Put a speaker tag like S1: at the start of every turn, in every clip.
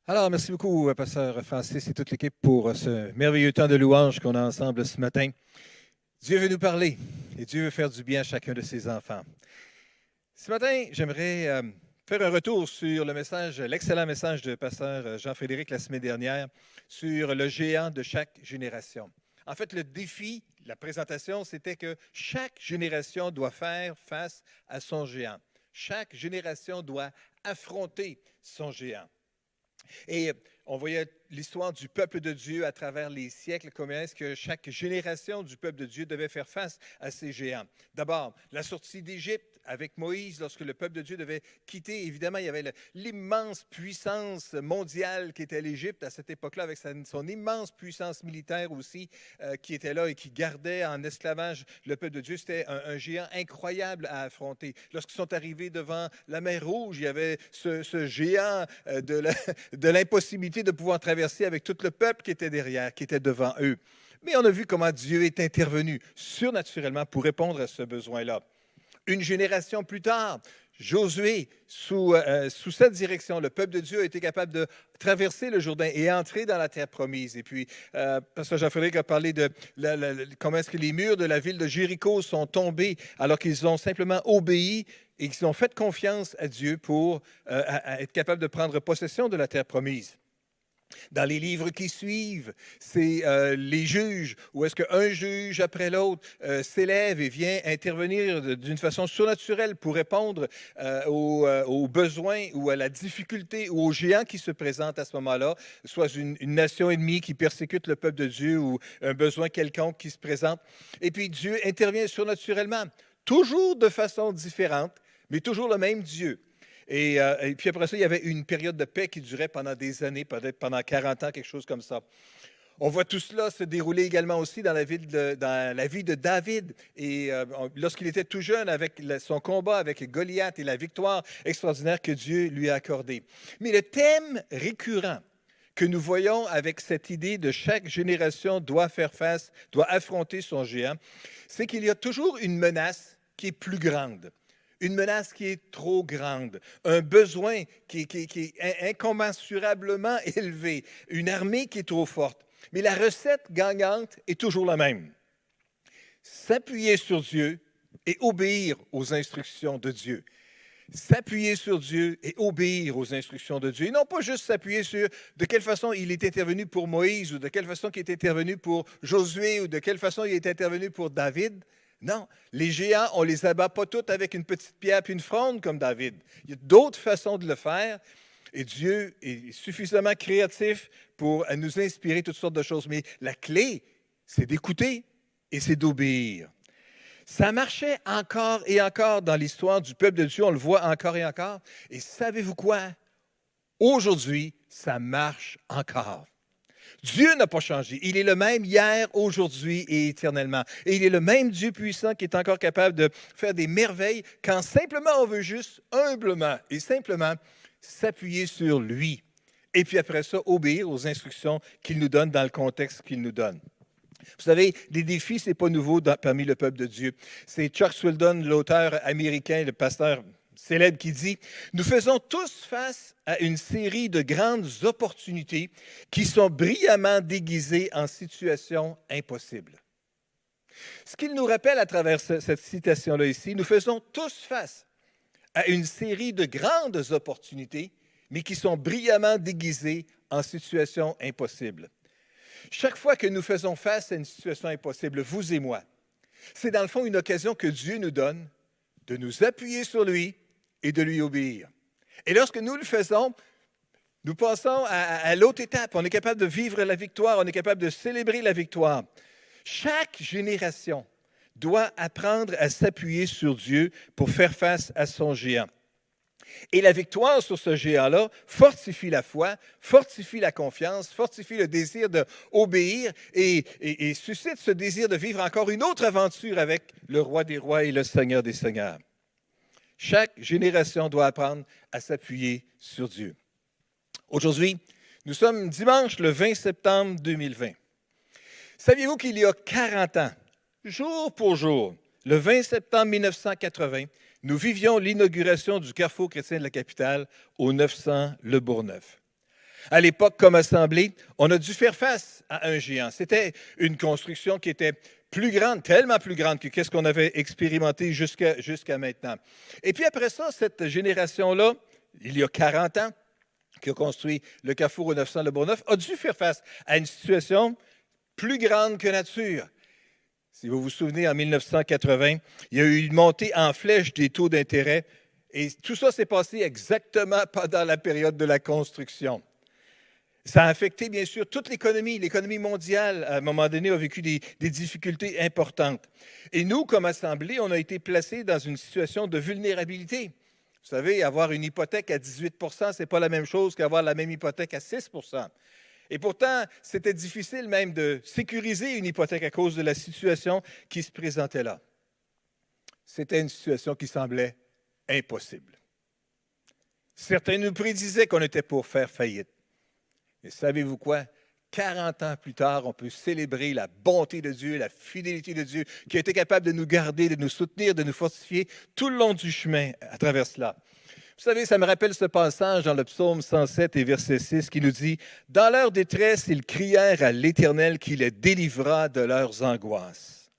S1: Alors, merci beaucoup, Pasteur Francis et toute l'équipe pour ce merveilleux temps de louange qu'on a ensemble ce matin. Dieu veut nous parler et Dieu veut faire du bien à chacun de ses enfants. Ce matin, j'aimerais faire un retour sur le message, l'excellent message de Pasteur Jean-Frédéric la semaine dernière sur le géant de chaque génération. En fait, le défi, la présentation, c'était que chaque génération doit faire face à son géant. Chaque génération doit affronter son géant. Et on voyait l'histoire du peuple de Dieu à travers les siècles, comment est-ce que chaque génération du peuple de Dieu devait faire face à ces géants. D'abord, la sortie d'Égypte avec Moïse, lorsque le peuple de Dieu devait quitter, évidemment, il y avait l'immense puissance mondiale qui était l'Égypte à cette époque-là, avec son immense puissance militaire aussi, qui était là et qui gardait en esclavage le peuple de Dieu. C'était un géant incroyable à affronter. Lorsqu'ils sont arrivés devant la mer Rouge, il y avait ce géant de l'impossibilité de pouvoir traverser avec tout le peuple qui était derrière, qui était devant eux. Mais on a vu comment Dieu est intervenu surnaturellement pour répondre à ce besoin-là. Une génération plus tard, Josué, sous cette direction, le peuple de Dieu a été capable de traverser le Jourdain et entrer dans la terre promise. Et puis, Pasteur Jean-Frédéric a parlé de comment est-ce que les murs de la ville de Jéricho sont tombés alors qu'ils ont simplement obéi et qu'ils ont fait confiance à Dieu pour être capables de prendre possession de la terre promise. Dans les livres qui suivent, c'est les juges, où est-ce qu'un juge après l'autre s'élève et vient intervenir d'une façon surnaturelle pour répondre aux besoins ou à la difficulté ou aux géants qui se présentent à ce moment-là, soit une nation ennemie qui persécute le peuple de Dieu ou un besoin quelconque qui se présente. Et puis Dieu intervient surnaturellement, toujours de façon différente, mais toujours le même Dieu. Et puis après ça, il y avait une période de paix qui durait pendant des années, peut-être pendant 40 ans, quelque chose comme ça. On voit tout cela se dérouler également aussi dans la vie de David. Et lorsqu'il était tout jeune, avec son combat avec Goliath et la victoire extraordinaire que Dieu lui a accordée. Mais le thème récurrent que nous voyons avec cette idée de chaque génération doit faire face, doit affronter son géant, c'est qu'il y a toujours une menace qui est plus grande. Une menace qui est trop grande, un besoin qui est incommensurablement élevé, une armée qui est trop forte. Mais la recette gagnante est toujours la même. S'appuyer sur Dieu et obéir aux instructions de Dieu. S'appuyer sur Dieu et obéir aux instructions de Dieu. Et non pas juste s'appuyer sur de quelle façon il est intervenu pour Moïse ou de quelle façon il est intervenu pour Josué ou de quelle façon il est intervenu pour David. Non, les géants, on ne les abat pas tous avec une petite pierre et une fronde comme David. Il y a d'autres façons de le faire et Dieu est suffisamment créatif pour nous inspirer toutes sortes de choses. Mais la clé, c'est d'écouter et c'est d'obéir. Ça marchait encore et encore dans l'histoire du peuple de Dieu, on le voit encore et encore. Et savez-vous quoi? Aujourd'hui, ça marche encore. Dieu n'a pas changé. Il est le même hier, aujourd'hui et éternellement. Et il est le même Dieu puissant qui est encore capable de faire des merveilles quand simplement on veut juste humblement et simplement s'appuyer sur lui. Et puis après ça, obéir aux instructions qu'il nous donne dans le contexte qu'il nous donne. Vous savez, les défis, ce n'est pas nouveau parmi le peuple de Dieu. C'est Chuck Swindoll, l'auteur américain, le pasteur célèbre, qui dit « Nous faisons tous face à une série de grandes opportunités qui sont brillamment déguisées en situations impossibles. » Ce qu'il nous rappelle à travers cette citation-là ici, nous faisons tous face à une série de grandes opportunités, mais qui sont brillamment déguisées en situations impossibles. Chaque fois que nous faisons face à une situation impossible, vous et moi, c'est dans le fond une occasion que Dieu nous donne de nous appuyer sur lui et de lui obéir. Et lorsque nous le faisons, nous passons à l'autre étape. On est capable de vivre la victoire, on est capable de célébrer la victoire. Chaque génération doit apprendre à s'appuyer sur Dieu pour faire face à son géant. Et la victoire sur ce géant-là fortifie la foi, fortifie la confiance, fortifie le désir d'obéir et suscite ce désir de vivre encore une autre aventure avec le roi des rois et le seigneur des seigneurs. Chaque génération doit apprendre à s'appuyer sur Dieu. Aujourd'hui, nous sommes dimanche le 20 septembre 2020. Saviez-vous qu'il y a 40 ans, jour pour jour, le 20 septembre 1980, nous vivions l'inauguration du Carrefour chrétien de la capitale au 900 Le Bourgneuf. À l'époque, comme assemblée, on a dû faire face à un géant. C'était une construction qui était plus grande, tellement plus grande que ce qu'on avait expérimenté jusqu'à maintenant. Et puis après ça, cette génération-là, il y a 40 ans, qui a construit le Carrefour au 900 Le Bourgneuf, a dû faire face à une situation plus grande que nature. Si vous vous souvenez, en 1980, il y a eu une montée en flèche des taux d'intérêt et tout ça s'est passé exactement pendant la période de la construction. Ça a affecté, bien sûr, toute l'économie. L'économie mondiale, à un moment donné, a vécu des difficultés importantes. Et nous, comme Assemblée, on a été placés dans une situation de vulnérabilité. Vous savez, avoir une hypothèque à 18 ce n'est pas la même chose qu'avoir la même hypothèque à 6 Et pourtant, c'était difficile même de sécuriser une hypothèque à cause de la situation qui se présentait là. C'était une situation qui semblait impossible. Certains nous prédisaient qu'on était pour faire faillite. Et savez-vous quoi? 40 ans plus tard, on peut célébrer la bonté de Dieu, la fidélité de Dieu, qui a été capable de nous garder, de nous soutenir, de nous fortifier tout le long du chemin à travers cela. Vous savez, ça me rappelle ce passage dans le psaume 107 et verset 6 qui nous dit « Dans leur détresse, ils crièrent à l'Éternel qui les délivra de leurs angoisses. »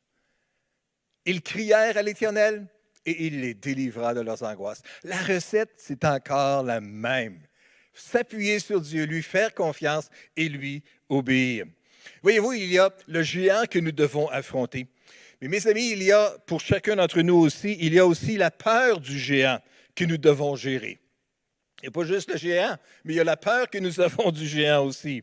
S1: Ils crièrent à l'Éternel et il les délivra de leurs angoisses. La recette, c'est encore la même. S'appuyer sur Dieu, lui faire confiance et lui obéir. Voyez-vous, il y a le géant que nous devons affronter. Mais mes amis, il y a pour chacun d'entre nous aussi, il y a aussi la peur du géant que nous devons gérer. Il n'y a pas juste le géant, mais il y a la peur que nous avons du géant aussi.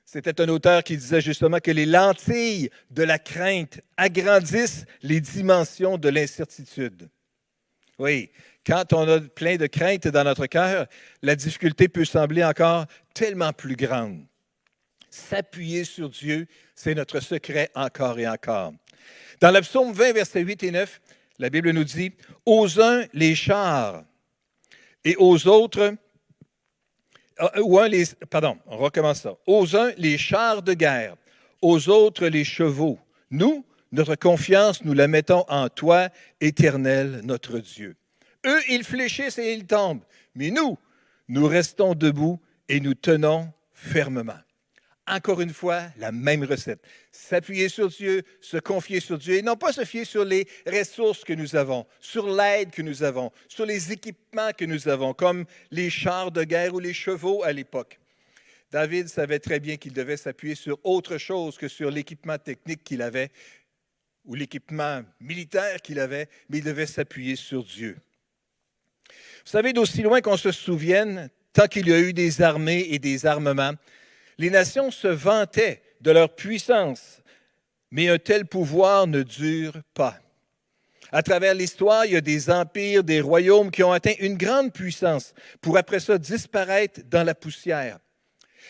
S1: C'était un auteur qui disait justement que les lentilles de la crainte agrandissent les dimensions de l'incertitude. Oui, quand on a plein de crainte dans notre cœur, la difficulté peut sembler encore tellement plus grande. S'appuyer sur Dieu, c'est notre secret encore et encore. Dans le psaume 20, versets 8 et 9, la Bible nous dit « Aux uns les chars et aux autres... » on recommence ça. « Aux uns les chars de guerre, aux autres les chevaux. Nous, notre confiance, nous la mettons en toi, Éternel, notre Dieu. Eux, ils fléchissent et ils tombent, mais nous restons debout et nous tenons fermement. » Encore une fois, la même recette. S'appuyer sur Dieu, se confier sur Dieu et non pas se fier sur les ressources que nous avons, sur l'aide que nous avons, sur les équipements que nous avons, comme les chars de guerre ou les chevaux à l'époque. David savait très bien qu'il devait s'appuyer sur autre chose que sur l'équipement technique qu'il avait ou l'équipement militaire qu'il avait, mais il devait s'appuyer sur Dieu. Vous savez, d'aussi loin qu'on se souvienne, tant qu'il y a eu des armées et des armements, les nations se vantaient de leur puissance, mais un tel pouvoir ne dure pas. À travers l'histoire, il y a des empires, des royaumes qui ont atteint une grande puissance pour après ça disparaître dans la poussière.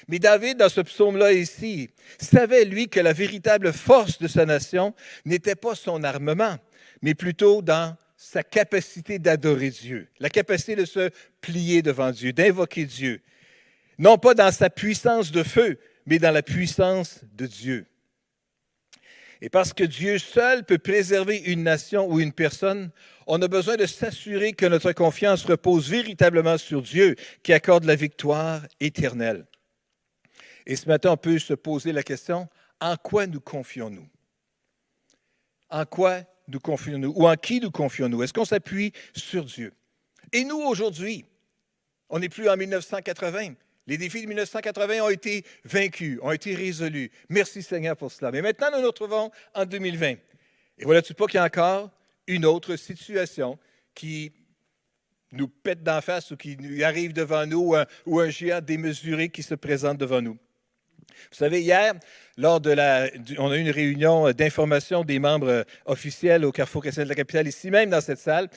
S1: Mais David, dans ce psaume-là ici, savait, lui, que la véritable force de sa nation n'était pas son armement, mais plutôt dans sa capacité d'adorer Dieu, la capacité de se plier devant Dieu, d'invoquer Dieu. Non pas dans sa puissance de feu, mais dans la puissance de Dieu. Et parce que Dieu seul peut préserver une nation ou une personne, on a besoin de s'assurer que notre confiance repose véritablement sur Dieu qui accorde la victoire éternelle. Et ce matin, on peut se poser la question, en quoi nous confions-nous? En quoi nous confions-nous? Ou en qui nous confions-nous? Est-ce qu'on s'appuie sur Dieu? Et nous, aujourd'hui, on n'est plus en 1980. Les défis de 1980 ont été vaincus, ont été résolus. Merci Seigneur pour cela. Mais maintenant, nous nous retrouvons en 2020. Et voilà-tu pas qu'il y a encore une autre situation qui nous pète d'en face ou qui arrive devant nous ou un géant démesuré qui se présente devant nous. Vous savez, hier, on a eu une réunion d'information des membres officiels au Carrefour chrétien de la capitale, ici même dans cette salle,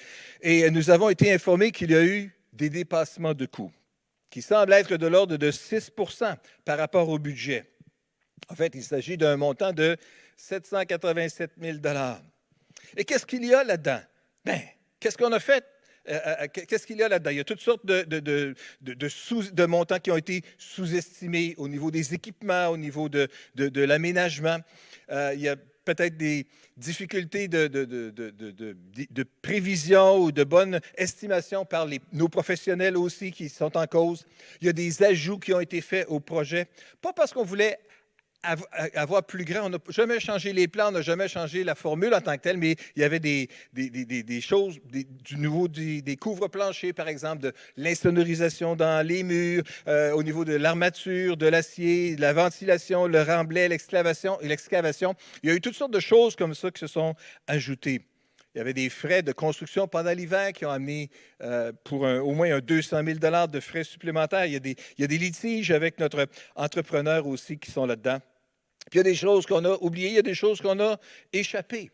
S1: et nous avons été informés qu'il y a eu des dépassements de coûts qui semblent être de l'ordre de 6 % par rapport au budget. En fait, il s'agit d'un montant de 787 000 $. Et qu'est-ce qu'il y a là-dedans? Bien, qu'est-ce qu'on a fait? Qu'est-ce qu'il y a là-dedans? Il y a toutes sortes de montants qui ont été sous-estimés au niveau des équipements, au niveau de l'aménagement. Il y a peut-être des difficultés de prévision ou de bonne estimation par nos professionnels aussi qui sont en cause. Il y a des ajouts qui ont été faits au projet, pas parce qu'on voulait avoir plus grand. On n'a jamais changé les plans, on n'a jamais changé la formule en tant que telle, mais il y avait des choses, du nouveau des couvre-planchers, par exemple, de l'insonorisation dans les murs, au niveau de l'armature, de l'acier, de la ventilation, le remblai, l'excavation. Il y a eu toutes sortes de choses comme ça qui se sont ajoutées. Il y avait des frais de construction pendant l'hiver qui ont amené pour au moins 200 000 $ de frais supplémentaires. Il y a des litiges avec notre entrepreneur aussi qui sont là-dedans. Puis il y a des choses qu'on a oubliées, il y a des choses qu'on a échappées.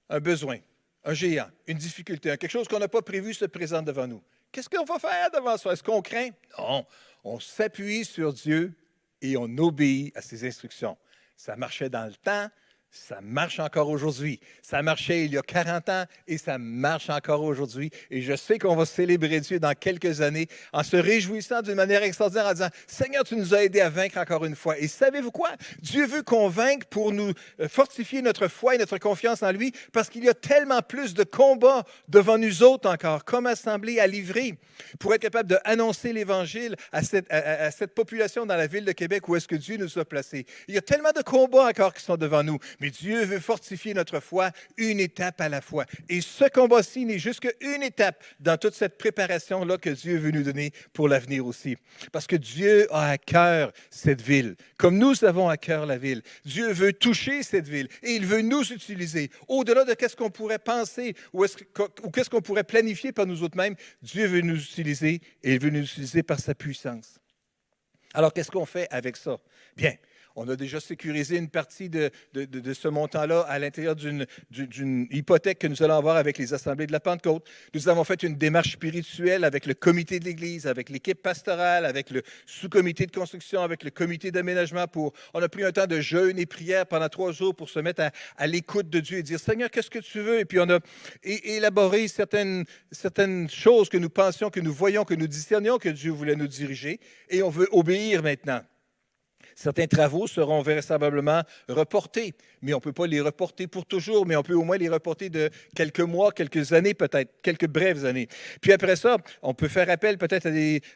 S1: Un besoin, un géant, une difficulté, quelque chose qu'on n'a pas prévu se présente devant nous. Qu'est-ce qu'on va faire devant ça? Est-ce qu'on craint? Non, on s'appuie sur Dieu et on obéit à ses instructions. Ça marchait dans le temps. Ça marche encore aujourd'hui. Ça marchait il y a 40 ans et ça marche encore aujourd'hui. Et je sais qu'on va célébrer Dieu dans quelques années en se réjouissant d'une manière extraordinaire en disant « Seigneur, tu nous as aidés à vaincre encore une fois. » Et savez-vous quoi? Dieu veut qu'on vainque pour nous fortifier notre foi et notre confiance en lui parce qu'il y a tellement plus de combats devant nous autres encore, comme assemblée à livrer, pour être capable d'annoncer l'Évangile à cette population dans la ville de Québec où est-ce que Dieu nous a placés. Il y a tellement de combats encore qui sont devant nous. Mais Dieu veut fortifier notre foi une étape à la fois. Et ce combat-ci n'est juste qu'une étape dans toute cette préparation-là que Dieu veut nous donner pour l'avenir aussi. Parce que Dieu a à cœur cette ville, comme nous avons à cœur la ville. Dieu veut toucher cette ville et il veut nous utiliser. Au-delà de ce qu'on pourrait penser ou qu'est-ce qu'on pourrait planifier par nous autres mêmes, Dieu veut nous utiliser et il veut nous utiliser par sa puissance. Alors, qu'est-ce qu'on fait avec ça? Bien. On a déjà sécurisé une partie de ce montant-là à l'intérieur d'une hypothèque que nous allons avoir avec les assemblées de la Pentecôte. Nous avons fait une démarche spirituelle avec le comité de l'Église, avec l'équipe pastorale, avec le sous-comité de construction, avec le comité d'aménagement. On a pris un temps de jeûne et prière pendant 3 jours pour se mettre à l'écoute de Dieu et dire « Seigneur, qu'est-ce que tu veux? » Et puis on a élaboré certaines choses que nous pensions, que nous voyions, que nous discernions que Dieu voulait nous diriger et on veut obéir maintenant. Certains travaux seront vraisemblablement reportés, mais on ne peut pas les reporter pour toujours, mais on peut au moins les reporter de quelques mois, quelques années peut-être, quelques brèves années. Puis après ça, on peut faire appel peut-être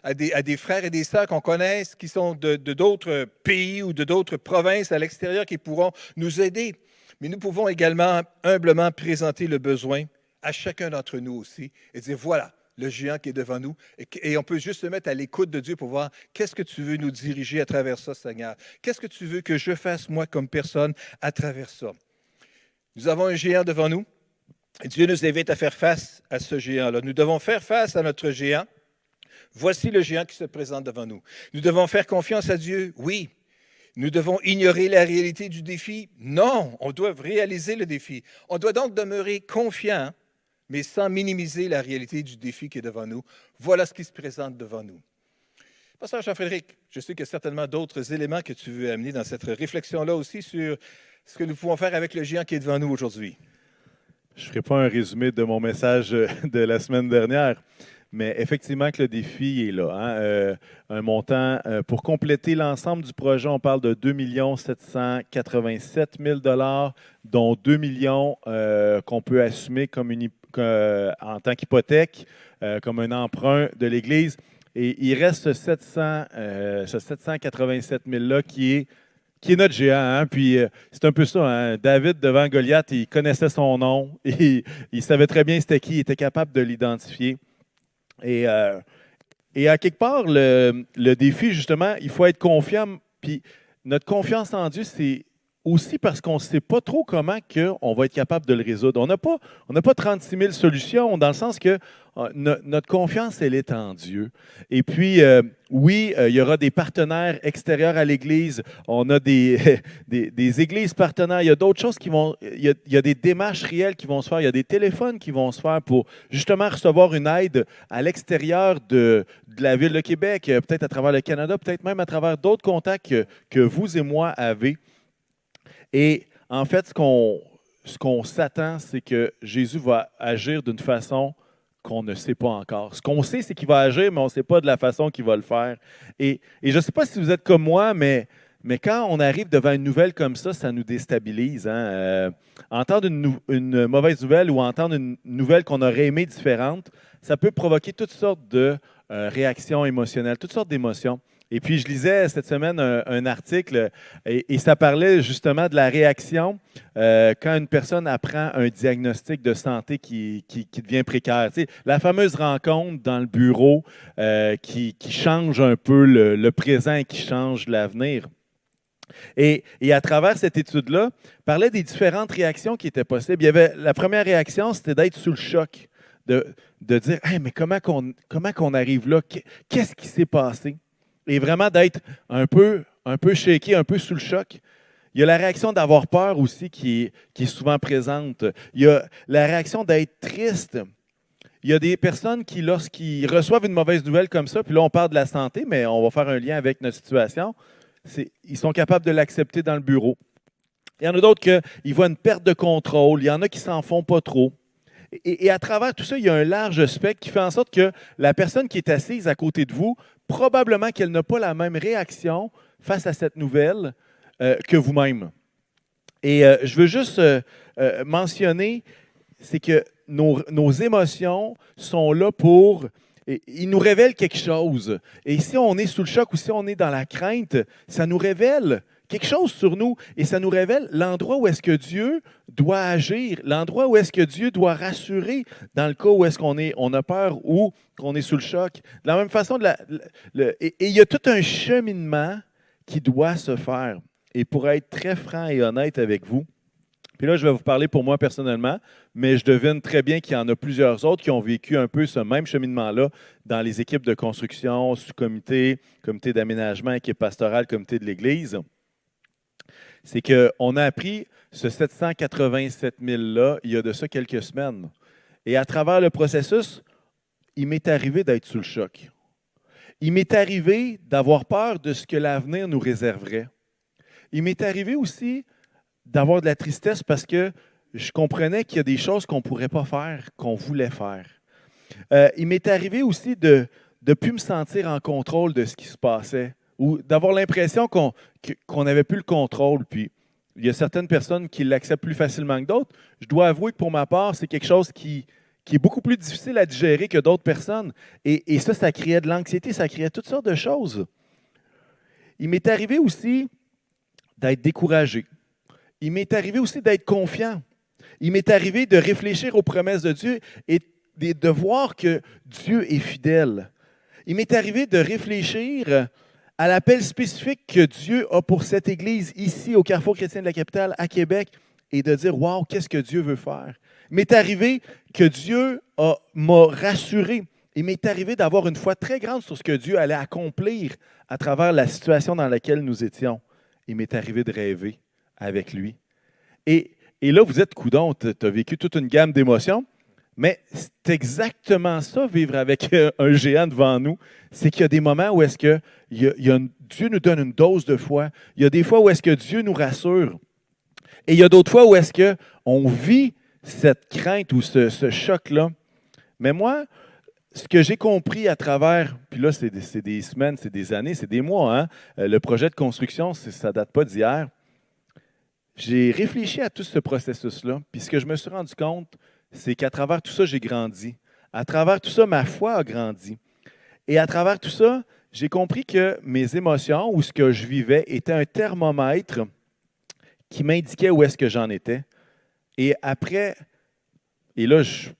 S1: à des frères et des sœurs qu'on connaisse qui sont de d'autres pays ou de d'autres provinces à l'extérieur qui pourront nous aider. Mais nous pouvons également humblement présenter le besoin à chacun d'entre nous aussi et dire voilà, le géant qui est devant nous, et on peut juste se mettre à l'écoute de Dieu pour voir qu'est-ce que tu veux nous diriger à travers ça, Seigneur. Qu'est-ce que tu veux que je fasse, moi, comme personne, à travers ça? Nous avons un géant devant nous, et Dieu nous invite à faire face à ce géant-là. Nous devons faire face à notre géant. Voici le géant qui se présente devant nous. Nous devons faire confiance à Dieu, oui. Nous devons ignorer la réalité du défi? Non, on doit réaliser le défi. On doit donc demeurer confiant, mais sans minimiser la réalité du défi qui est devant nous. Voilà ce qui se présente devant nous. Pasteur Jean-Frédéric, je sais qu'il y a certainement d'autres éléments que tu veux amener dans cette réflexion-là aussi sur ce que nous pouvons faire avec le géant qui est devant nous aujourd'hui.
S2: Je ne ferai pas un résumé de mon message de la semaine dernière, mais effectivement que le défi est là. Un montant, pour compléter l'ensemble du projet, on parle de 2 787 000 $, dont 2 millions qu'on peut assumer comme en tant qu'hypothèque, comme un emprunt de l'Église. Et il reste ce 787 000 $ qui est notre géant. Hein? Puis c'est un peu ça. Hein? David, devant Goliath, il connaissait son nom. Il savait très bien c'était qui. Il était capable de l'identifier. Et à quelque part, le défi, justement, il faut être confiant. Puis notre confiance en Dieu, c'est aussi parce qu'on ne sait pas trop comment on va être capable de le résoudre. On n'a pas 36 000 solutions, dans le sens que notre confiance, elle est en Dieu. Et puis, oui, il y aura des partenaires extérieurs à l'Église. On a des églises partenaires. Il y a d'autres choses il y a des démarches réelles qui vont se faire. Il y a des téléphones qui vont se faire pour justement recevoir une aide à l'extérieur de la Ville de Québec, peut-être à travers le Canada, peut-être même à travers d'autres contacts que vous et moi avez. Et en fait, ce qu'on s'attend, c'est que Jésus va agir d'une façon qu'on ne sait pas encore. Ce qu'on sait, c'est qu'il va agir, mais on ne sait pas de la façon qu'il va le faire. Et je ne sais pas si vous êtes comme moi, mais Mais quand on arrive devant une nouvelle comme ça nous déstabilise. Hein? Entendre une mauvaise nouvelle ou entendre une nouvelle qu'on aurait aimée différente, ça peut provoquer toutes sortes de réactions émotionnelles, toutes sortes d'émotions. Et puis, je lisais cette semaine un article et ça parlait justement de la réaction quand une personne apprend un diagnostic de santé qui devient précaire. Tu sais, la fameuse rencontre dans le bureau qui change un peu le présent et qui change l'avenir. Et à travers cette étude-là, parlait des différentes réactions qui étaient possibles. Il y avait, la première réaction, c'était d'être sous le choc, de dire hey, mais comment qu'on arrive là? Qu'est-ce qui s'est passé? Et vraiment d'être un peu shaké, un peu sous le choc. Il y a la réaction d'avoir peur aussi qui est souvent présente. Il y a la réaction d'être triste. Il y a des personnes qui, lorsqu'ils reçoivent une mauvaise nouvelle comme ça, puis là, on parle de la santé, mais on va faire un lien avec notre situation, ils sont capables de l'accepter dans le bureau. Il y en a d'autres qui voient une perte de contrôle. Il y en a qui s'en font pas trop. Et à travers tout ça, il y a un large spectre qui fait en sorte que la personne qui est assise à côté de vous, probablement qu'elle n'a pas la même réaction face à cette nouvelle que vous-même. Et je veux juste mentionner, c'est que nos émotions sont là pour... Ils nous révèlent quelque chose. Et si on est sous le choc ou si on est dans la crainte, ça nous révèle quelque chose sur nous et ça nous révèle l'endroit où est-ce que Dieu doit agir, l'endroit où est-ce que Dieu doit rassurer dans le cas où est-ce on a peur ou qu'on est sous le choc. De la même façon, et il y a tout un cheminement qui doit se faire. Et pour être très franc et honnête avec vous, puis là, je vais vous parler pour moi personnellement, mais je devine très bien qu'il y en a plusieurs autres qui ont vécu un peu ce même cheminement-là dans les équipes de construction, sous-comité, comité d'aménagement, équipe pastorale, comité de l'Église. C'est qu'on a appris ce 787 000-là il y a de ça quelques semaines. Et à travers le processus, il m'est arrivé d'être sous le choc. Il m'est arrivé d'avoir peur de ce que l'avenir nous réserverait. Il m'est arrivé aussi d'avoir de la tristesse parce que je comprenais qu'il y a des choses qu'on ne pourrait pas faire, qu'on voulait faire. Il m'est arrivé aussi de ne plus me sentir en contrôle de ce qui se passait ou d'avoir l'impression qu'on n'avait plus le contrôle. Puis, il y a certaines personnes qui l'acceptent plus facilement que d'autres. Je dois avouer que pour ma part, c'est quelque chose qui est beaucoup plus difficile à digérer que d'autres personnes. Et ça créait de l'anxiété, ça créait toutes sortes de choses. Il m'est arrivé aussi d'être découragé. Il m'est arrivé aussi d'être confiant. Il m'est arrivé de réfléchir aux promesses de Dieu et de voir que Dieu est fidèle. Il m'est arrivé de réfléchir à l'appel spécifique que Dieu a pour cette Église ici au Carrefour chrétien de la capitale, à Québec, et de dire « Wow, qu'est-ce que Dieu veut faire? » Il m'est arrivé que Dieu m'a rassuré. Il m'est arrivé d'avoir une foi très grande sur ce que Dieu allait accomplir à travers la situation dans laquelle nous étions. Il m'est arrivé de rêver avec lui. Et là, vous êtes coudon, tu as vécu toute une gamme d'émotions, mais c'est exactement ça, vivre avec un géant devant nous. C'est qu'il y a des moments où est-ce que Dieu nous donne une dose de foi. Il y a des fois où est-ce que Dieu nous rassure. Et il y a d'autres fois où est-ce qu'on vit cette crainte ou ce choc-là. Mais moi, ce que j'ai compris à travers, puis là, c'est des semaines, c'est des années, c'est des mois, hein? Le projet de construction, ça ne date pas d'hier. J'ai réfléchi à tout ce processus-là, puis ce que je me suis rendu compte, c'est qu'à travers tout ça, j'ai grandi. À travers tout ça, ma foi a grandi. Et à travers tout ça, j'ai compris que mes émotions ou ce que je vivais était un thermomètre qui m'indiquait où est-ce que j'en étais. Et après, et là, je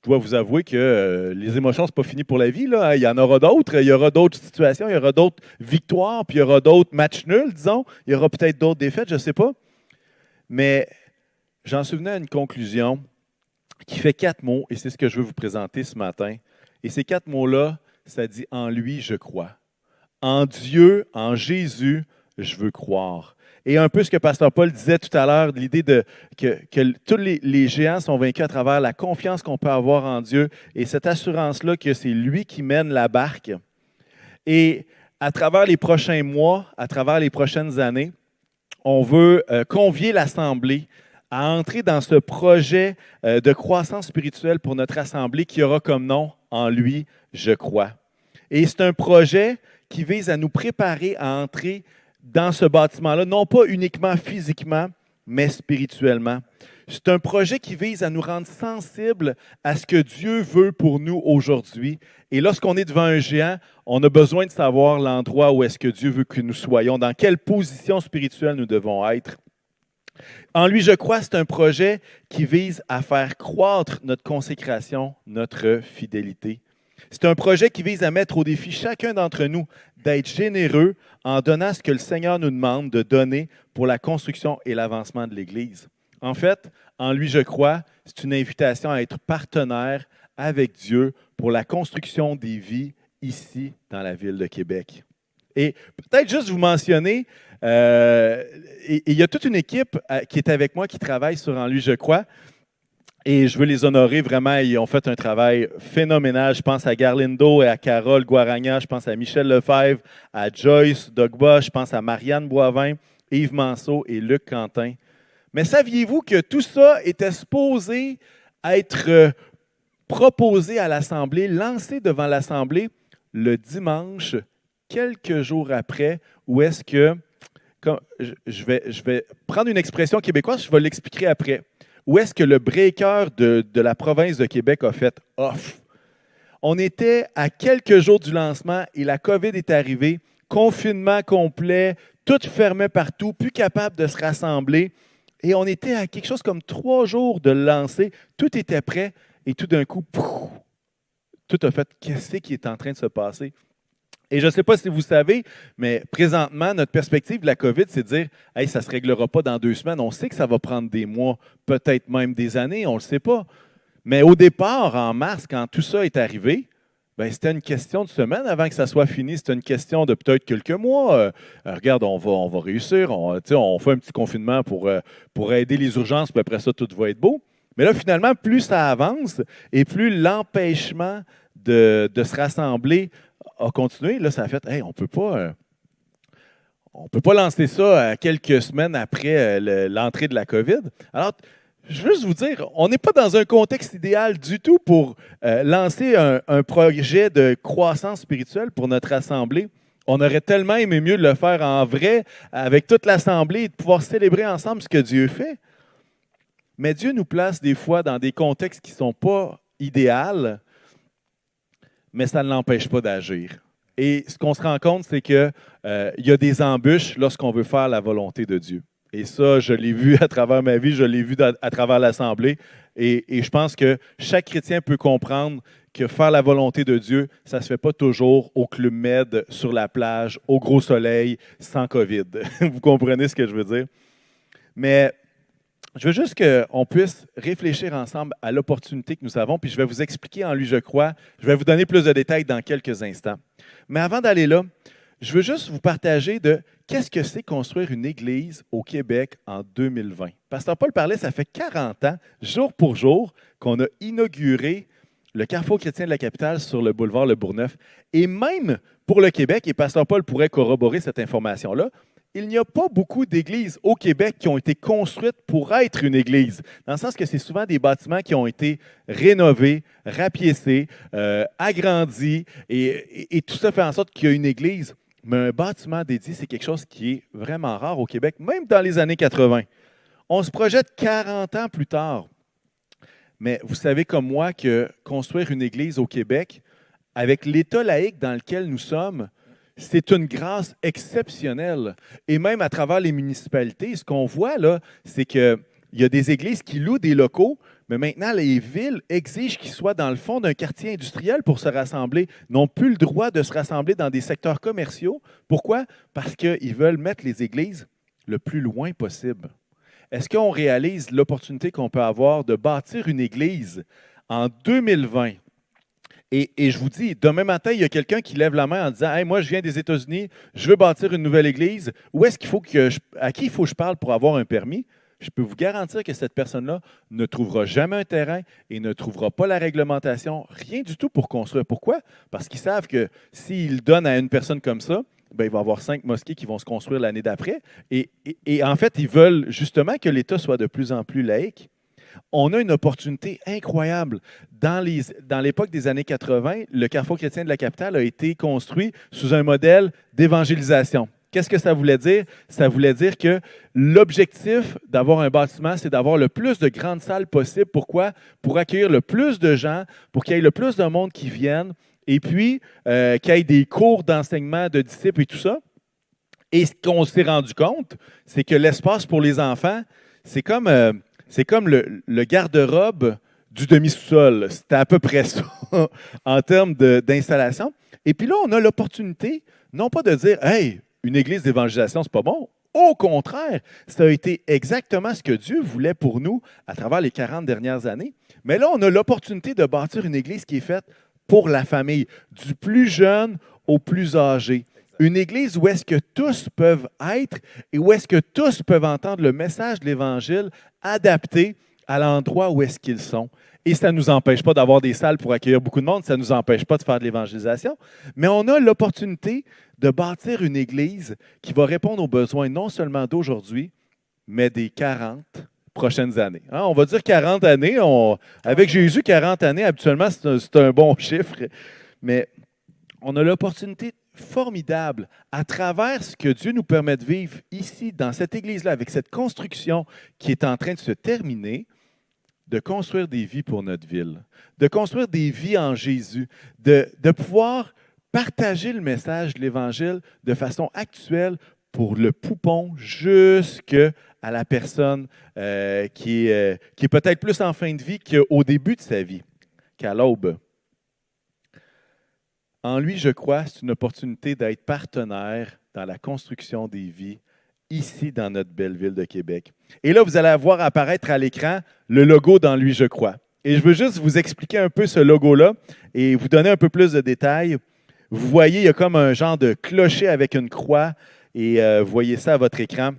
S2: dois vous avouer que les émotions, ce n'est pas fini pour la vie. Là. Il y en aura d'autres. Il y aura d'autres situations, il y aura d'autres victoires, puis il y aura d'autres matchs nuls, disons. Il y aura peut-être d'autres défaites, je ne sais pas. Mais j'en suis venu à une conclusion qui fait 4 mots, et c'est ce que je veux vous présenter ce matin. Et ces 4 mots-là, ça dit « En lui, je crois ». En Dieu, en Jésus, je veux croire. Et un peu ce que Pasteur Paul disait tout à l'heure, l'idée que tous les géants sont vaincus à travers la confiance qu'on peut avoir en Dieu et cette assurance-là que c'est lui qui mène la barque. Et à travers les prochains mois, à travers les prochaines années, on veut convier l'Assemblée à entrer dans ce projet de croissance spirituelle pour notre Assemblée qui aura comme nom « En lui, je crois ». Et c'est un projet qui vise à nous préparer à entrer dans ce bâtiment-là, non pas uniquement physiquement, mais spirituellement. C'est un projet qui vise à nous rendre sensibles à ce que Dieu veut pour nous aujourd'hui. Et lorsqu'on est devant un géant, on a besoin de savoir l'endroit où est-ce que Dieu veut que nous soyons, dans quelle position spirituelle nous devons être. En lui, je crois, c'est un projet qui vise à faire croître notre consécration, notre fidélité. C'est un projet qui vise à mettre au défi chacun d'entre nous d'être généreux en donnant ce que le Seigneur nous demande de donner pour la construction et l'avancement de l'Église. En fait, en lui, je crois, c'est une invitation à être partenaire avec Dieu pour la construction des vies ici dans la ville de Québec. Et peut-être juste vous mentionner, il y a toute une équipe qui est avec moi qui travaille sur En lui, je crois. Et je veux les honorer vraiment. Ils ont fait un travail phénoménal. Je pense à Garlindo et à Carole Guaragna. Je pense à Michel Lefebvre, à Joyce Dogba. Je pense à Marianne Boivin, Yves Manceau et Luc Quentin. Mais saviez-vous que tout ça était supposé être proposé à l'Assemblée, lancé devant l'Assemblée le dimanche, quelques jours après, où est-ce que, je vais prendre une expression québécoise, je vais l'expliquer après. Où est-ce que le breaker de la province de Québec a fait off? On était à quelques jours du lancement et la COVID est arrivée, confinement complet, tout fermait partout, plus capable de se rassembler. Et on était à quelque chose comme 3 jours de le lancer, tout était prêt et tout d'un coup, pouf, tout a fait qu'est-ce qui est en train de se passer? Et je ne sais pas si vous savez, mais présentement, notre perspective de la COVID, c'est de dire hey, ça ne se réglera pas dans 2 semaines. On sait que ça va prendre des mois, peut-être même des années, on ne le sait pas. Mais au départ, en mars, quand tout ça est arrivé, ben, c'était une question de semaines avant que ça soit fini. C'était une question de peut-être quelques mois. Regarde, on va réussir. On fait un petit confinement pour aider les urgences, puis après ça, tout va être beau. Mais là, finalement, plus ça avance et plus l'empêchement de se rassembler a continué. Là, ça a fait, hey, on peut pas lancer ça quelques semaines après l'entrée de la COVID. Alors, je veux juste vous dire, on n'est pas dans un contexte idéal du tout pour lancer un projet de croissance spirituelle pour notre assemblée. On aurait tellement aimé mieux de le faire en vrai, avec toute l'assemblée, et de pouvoir célébrer ensemble ce que Dieu fait. Mais Dieu nous place des fois dans des contextes qui ne sont pas idéaux, mais ça ne l'empêche pas d'agir. Et ce qu'on se rend compte, c'est qu'il y a des embûches lorsqu'on veut faire la volonté de Dieu. Et ça, je l'ai vu à travers ma vie, je l'ai vu à travers l'Assemblée. Et je pense que chaque chrétien peut comprendre que faire la volonté de Dieu, ça ne se fait pas toujours au Club Med, sur la plage, au gros soleil, sans COVID. Vous comprenez ce que je veux dire? Mais je veux juste qu'on puisse réfléchir ensemble à l'opportunité que nous avons, puis je vais vous expliquer en lui, je crois. Je vais vous donner plus de détails dans quelques instants. Mais avant d'aller là, je veux juste vous partager de qu'est-ce que c'est construire une église au Québec en 2020. Pasteur Paul parlait, ça fait 40 ans, jour pour jour, qu'on a inauguré le Carrefour chrétien de la capitale sur le boulevard Le Bourgneuf. Et même pour le Québec, et Pasteur Paul pourrait corroborer cette information-là, il n'y a pas beaucoup d'églises au Québec qui ont été construites pour être une église, dans le sens que c'est souvent des bâtiments qui ont été rénovés, rapiécés, agrandis, et tout ça fait en sorte qu'il y a une église. Mais un bâtiment dédié, c'est quelque chose qui est vraiment rare au Québec, même dans les années 80. On se projette 40 ans plus tard. Mais vous savez comme moi que construire une église au Québec, avec l'état laïque dans lequel nous sommes, c'est une grâce exceptionnelle. Et même à travers les municipalités, ce qu'on voit là, c'est qu'il y a des églises qui louent des locaux, mais maintenant, les villes exigent qu'ils soient dans le fond d'un quartier industriel pour se rassembler. Ils n'ont plus le droit de se rassembler dans des secteurs commerciaux. Pourquoi? Parce qu'ils veulent mettre les églises le plus loin possible. Est-ce qu'on réalise l'opportunité qu'on peut avoir de bâtir une église en 2020? Et je vous dis, demain matin, il y a quelqu'un qui lève la main en disant « Hey, moi, je viens des États-Unis, je veux bâtir une nouvelle église. Où est-ce qu'il faut à qui il faut que je parle pour avoir un permis? » Je peux vous garantir que cette personne-là ne trouvera jamais un terrain et ne trouvera pas la réglementation, rien du tout pour construire. Pourquoi? Parce qu'ils savent que s'ils donnent à une personne comme ça, ben, il va y avoir 5 mosquées qui vont se construire l'année d'après. Et en fait, ils veulent justement que l'État soit de plus en plus laïque. On a une opportunité incroyable. Dans l'époque des années 80, le Carrefour chrétien de la capitale a été construit sous un modèle d'évangélisation. Qu'est-ce que ça voulait dire? Ça voulait dire que l'objectif d'avoir un bâtiment, c'est d'avoir le plus de grandes salles possible. Pourquoi? Pour accueillir le plus de gens, pour qu'il y ait le plus de monde qui viennent, et puis qu'il y ait des cours d'enseignement de disciples et tout ça. Et ce qu'on s'est rendu compte, c'est que l'espace pour les enfants, c'est comme le garde-robe du demi-sous-sol. C'était à peu près ça en termes d'installation. Et puis là, on a l'opportunité, non pas de dire « Hey, une église d'évangélisation, c'est pas bon ». Au contraire, ça a été exactement ce que Dieu voulait pour nous à travers les 40 dernières années. Mais là, on a l'opportunité de bâtir une église qui est faite pour la famille, du plus jeune au plus âgé. Une église où est-ce que tous peuvent être et où est-ce que tous peuvent entendre le message de l'Évangile adapté à l'endroit où est-ce qu'ils sont. Et ça ne nous empêche pas d'avoir des salles pour accueillir beaucoup de monde, ça ne nous empêche pas de faire de l'évangélisation, mais on a l'opportunité de bâtir une église qui va répondre aux besoins non seulement d'aujourd'hui, mais des 40 prochaines années. Hein, on va dire 40 années. Avec Jésus, 40 années, habituellement, c'est un bon chiffre, mais on a l'opportunité formidable à travers ce que Dieu nous permet de vivre ici, dans cette église-là, avec cette construction qui est en train de se terminer, de construire des vies pour notre ville, de construire des vies en Jésus, de pouvoir partager le message de l'Évangile de façon actuelle pour le poupon jusqu'à la personne qui est peut-être plus en fin de vie qu'au début de sa vie, qu'à l'aube. En lui, je crois, c'est une opportunité d'être partenaire dans la construction des vies ici dans notre belle ville de Québec. Et là, vous allez voir apparaître à l'écran le logo dans lui, je crois. Et je veux juste vous expliquer un peu ce logo-là et vous donner un peu plus de détails. Vous voyez, il y a comme un genre de clocher avec une croix et vous voyez ça à votre écran.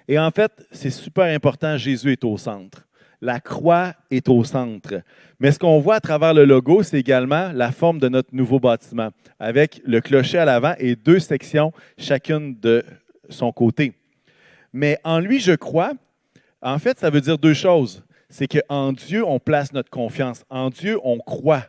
S2: Et en fait, c'est super important, Jésus est au centre. La croix est au centre. Mais ce qu'on voit à travers le logo, c'est également la forme de notre nouveau bâtiment, avec le clocher à l'avant et 2 sections, chacune de son côté. Mais en lui, je crois, en fait, ça veut dire 2 choses. C'est qu'en Dieu, on place notre confiance. En Dieu, on croit.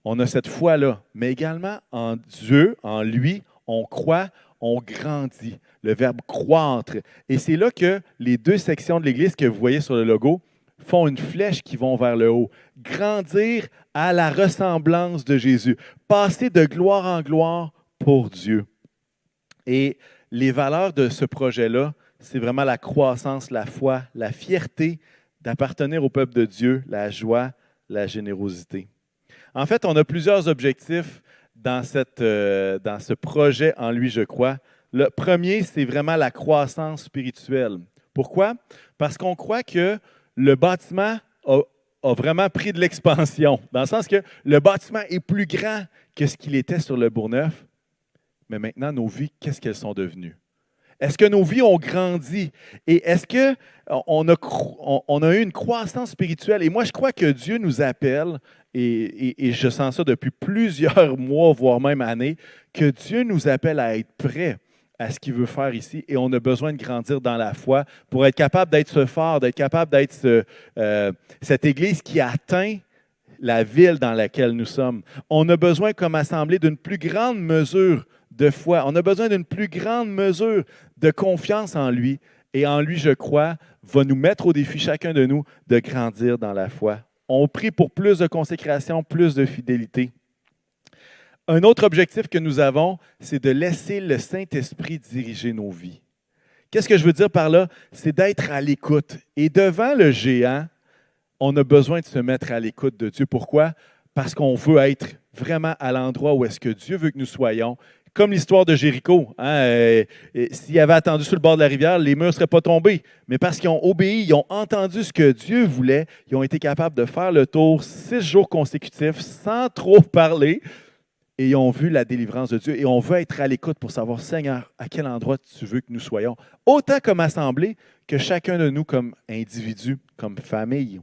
S2: On a cette foi-là. Mais également, en Dieu, en lui, on croit, on grandit. Le verbe croître. Et c'est là que les 2 sections de l'Église que vous voyez sur le logo font une flèche qui vont vers le haut. Grandir à la ressemblance de Jésus. Passer de gloire en gloire pour Dieu. Et les valeurs de ce projet-là, c'est vraiment la croissance, la foi, la fierté d'appartenir au peuple de Dieu, la joie, la générosité. En fait, on a plusieurs objectifs dans ce projet en lui, je crois. Le premier, c'est vraiment la croissance spirituelle. Pourquoi? Parce qu'on croit que le bâtiment a vraiment pris de l'expansion, dans le sens que le bâtiment est plus grand que ce qu'il était sur le Bourgneuf. Mais maintenant, nos vies, qu'est-ce qu'elles sont devenues? Est-ce que nos vies ont grandi? Et est-ce qu'on a eu une croissance spirituelle? Et moi, je crois que Dieu nous appelle, et je sens ça depuis plusieurs mois, voire même années, que Dieu nous appelle à être prêts à ce qu'il veut faire ici. Et on a besoin de grandir dans la foi pour être capable d'être ce phare, d'être capable d'être cette Église qui atteint la ville dans laquelle nous sommes. On a besoin, comme assemblée, d'une plus grande mesure de foi. On a besoin d'une plus grande mesure de confiance en lui. Et en lui, je crois, va nous mettre au défi, chacun de nous, de grandir dans la foi. On prie pour plus de consécration, plus de fidélité. Un autre objectif que nous avons, c'est de laisser le Saint-Esprit diriger nos vies. Qu'est-ce que je veux dire par là? C'est d'être à l'écoute. Et devant le géant, on a besoin de se mettre à l'écoute de Dieu. Pourquoi? Parce qu'on veut être vraiment à l'endroit où est-ce que Dieu veut que nous soyons. Comme l'histoire de Jéricho. Hein, s'ils avaient attendu sur le bord de la rivière, les murs ne seraient pas tombés. Mais parce qu'ils ont obéi, ils ont entendu ce que Dieu voulait, ils ont été capables de faire le tour 6 jours consécutifs sans trop parler. Et ils ont vu la délivrance de Dieu. Et on veut être à l'écoute pour savoir, Seigneur, à quel endroit tu veux que nous soyons. Autant comme assemblée que chacun de nous comme individu, comme famille.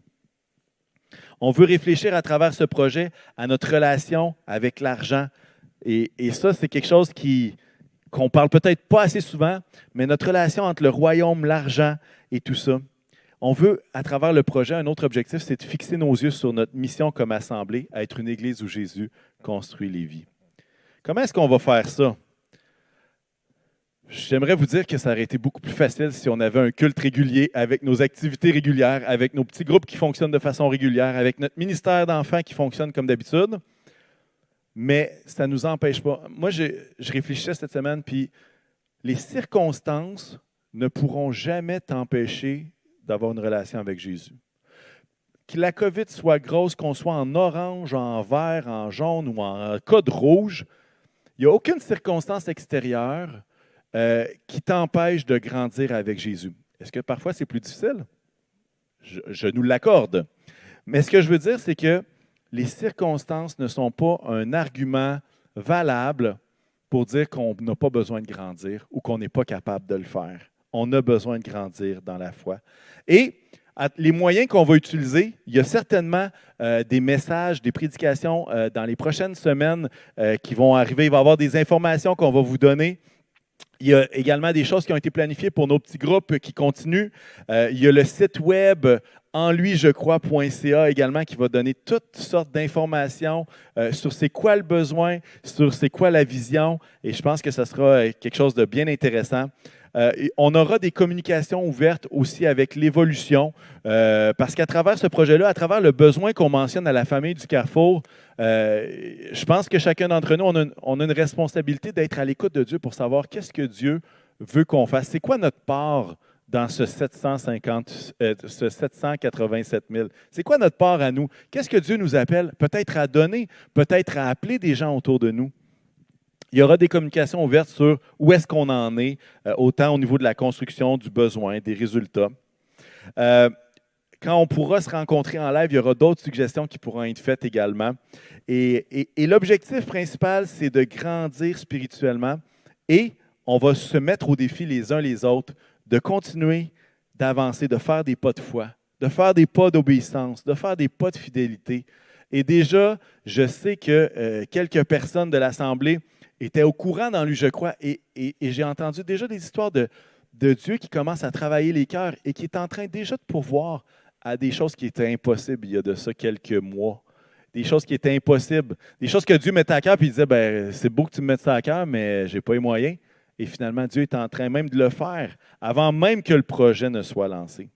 S2: On veut réfléchir à travers ce projet à notre relation avec l'argent. Et ça, c'est quelque chose qu'on ne parle peut-être pas assez souvent, mais notre relation entre le royaume, l'argent et tout ça. On veut, à travers le projet, un autre objectif, c'est de fixer nos yeux sur notre mission comme assemblée, à être une église où Jésus construit les vies. Comment est-ce qu'on va faire ça? J'aimerais vous dire que ça aurait été beaucoup plus facile si on avait un culte régulier avec nos activités régulières, avec nos petits groupes qui fonctionnent de façon régulière, avec notre ministère d'enfants qui fonctionne comme d'habitude. Mais ça ne nous empêche pas. Moi, je réfléchissais cette semaine, puis les circonstances ne pourront jamais t'empêcher d'avoir une relation avec Jésus. Que la COVID soit grosse, qu'on soit en orange, en vert, en jaune ou en code rouge, il n'y a aucune circonstance extérieure qui t'empêche de grandir avec Jésus. Est-ce que parfois c'est plus difficile? Je nous l'accorde. Mais ce que je veux dire, c'est que les circonstances ne sont pas un argument valable pour dire qu'on n'a pas besoin de grandir ou qu'on n'est pas capable de le faire. On a besoin de grandir dans la foi. Et les moyens qu'on va utiliser, il y a certainement des messages, des prédications dans les prochaines semaines qui vont arriver. Il va y avoir des informations qu'on va vous donner. Il y a également des choses qui ont été planifiées pour nos petits groupes qui continuent. Il y a le site web enluijecrois.ca également qui va donner toutes sortes d'informations sur c'est quoi le besoin, sur c'est quoi la vision. Et je pense que ça sera quelque chose de bien intéressant. On aura des communications ouvertes aussi avec l'évolution, parce qu'à travers ce projet-là, à travers le besoin qu'on mentionne à la famille du Carrefour, je pense que chacun d'entre nous, on a une responsabilité d'être à l'écoute de Dieu pour savoir qu'est-ce que Dieu veut qu'on fasse. C'est quoi notre part dans ce 787 000? C'est quoi notre part à nous? Qu'est-ce que Dieu nous appelle? Peut-être à donner, peut-être à appeler des gens autour de nous. Il y aura des communications ouvertes sur où est-ce qu'on en est, autant au niveau de la construction, du besoin, des résultats. Quand on pourra se rencontrer en live, il y aura d'autres suggestions qui pourront être faites également. Et l'objectif principal, c'est de grandir spirituellement et on va se mettre au défi les uns les autres de continuer d'avancer, de faire des pas de foi, de faire des pas d'obéissance, de faire des pas de fidélité. Et déjà, je sais que quelques personnes de l'Assemblée étaient au courant dans lui, je crois, et j'ai entendu déjà des histoires de Dieu qui commence à travailler les cœurs et qui est en train déjà de pourvoir à des choses qui étaient impossibles il y a de ça quelques mois. Des choses qui étaient impossibles. Des choses que Dieu mettait à cœur, puis il disait, ben, c'est beau que tu me mettes ça à cœur, mais je n'ai pas les moyens. Et finalement, Dieu est en train même de le faire avant même que le projet ne soit lancé.